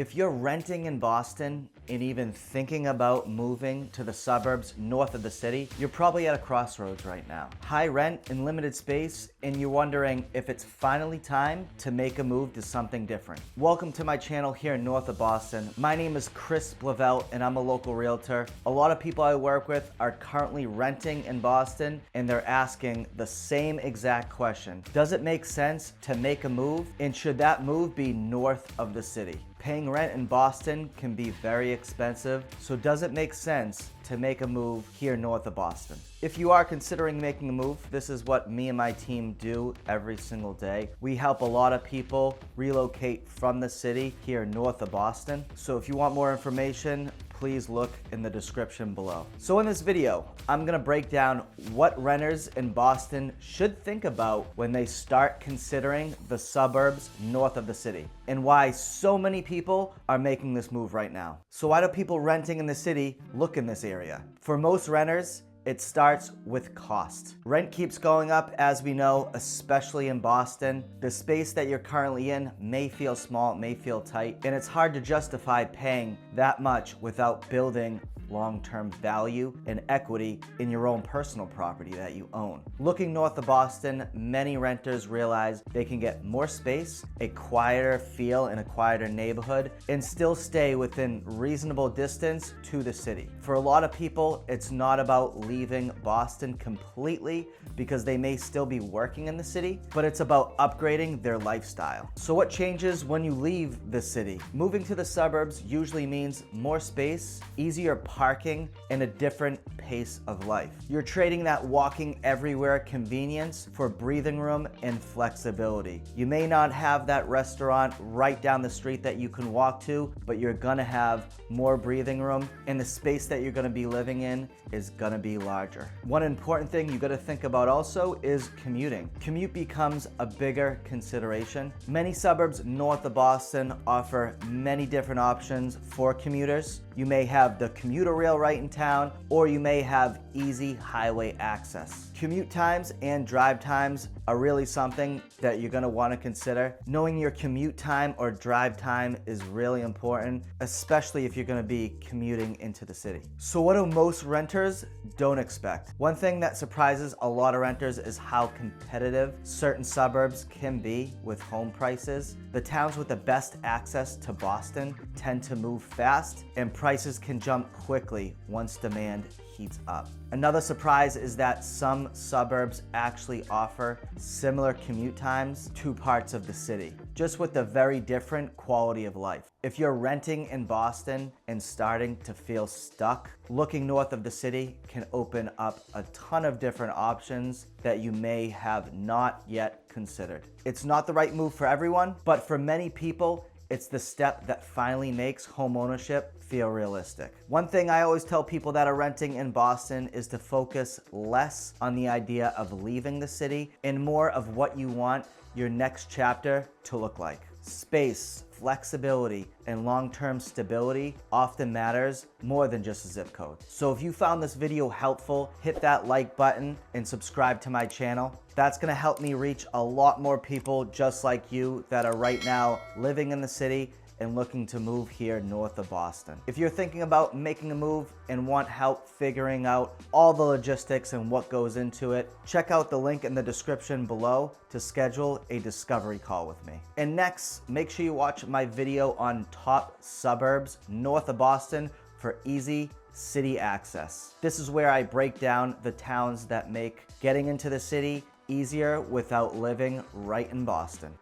If you're renting in Boston and even thinking about moving to the suburbs north of the city, you're probably at a crossroads right now. High rent and limited space, and you're wondering if it's finally time to make a move to something different. Welcome to my channel here north of Boston. My name is Chris Blavelt and I'm a local realtor. A lot of people I work with are currently renting in Boston and they're asking the same exact question. Does it make sense to make a move, and should that move be north of the city? Paying rent in Boston can be very expensive, so does it make sense to make a move here north of Boston? If you are considering making a move, this is what me and my team do every single day. We help a lot of people relocate from the city here north of Boston. So if you want more information, please look in the description below. So in this video, I'm gonna break down what renters in Boston should think about when they start considering the suburbs north of the city, and why so many people are making this move right now. So why do people renting in the city look in this area? For most renters, it starts with cost. Rent keeps going up, as we know, especially in Boston. The space that you're currently in may feel small, it may feel tight, and it's hard to justify paying that much without building long-term value and equity in your own personal property that you own. Looking north of Boston, many renters realize they can get more space, a quieter feel in a quieter neighborhood, and still stay within reasonable distance to the city. For a lot of people, it's not about leaving Boston completely because they may still be working in the city, but it's about upgrading their lifestyle. So what changes when you leave the city? Moving to the suburbs usually means more space, easier parking, and a different pace of life. You're trading that walking everywhere convenience for breathing room and flexibility. You may not have that restaurant right down the street that you can walk to, but you're gonna have more breathing room, and the space that you're gonna be living in is gonna be larger. One important thing you gotta think about also is commuting. Commute becomes a bigger consideration. Many suburbs north of Boston offer many different options for commuters. You may have the commuter rail right in town, or you may have easy highway access. Commute times and drive times are really something that you're gonna wanna consider. Knowing your commute time or drive time is really important, especially if you're gonna be commuting into the city. So what do most renters don't expect? One thing that surprises a lot of renters is how competitive certain suburbs can be with home prices. The towns with the best access to Boston tend to move fast, and prices can jump quickly once demand heats up. Another surprise is that some suburbs actually offer similar commute times to parts of the city, just with a very different quality of life. If you're renting in Boston and starting to feel stuck, looking north of the city can open up a ton of different options that you may have not yet considered. It's not the right move for everyone, but for many people, it's the step that finally makes home ownership feel realistic. One thing I always tell people that are renting in Boston is to focus less on the idea of leaving the city and more of what you want your next chapter to look like. Space, flexibility, and long-term stability often matters more than just a zip code. So if you found this video helpful, hit that like button and subscribe to my channel. That's gonna help me reach a lot more people just like you that are right now living in the city and looking to move here north of Boston. If you're thinking about making a move and want help figuring out all the logistics and what goes into it, check out the link in the description below to schedule a discovery call with me. And next, make sure you watch my video on top suburbs north of Boston for easy city access. This is where I break down the towns that make getting into the city easier without living right in Boston.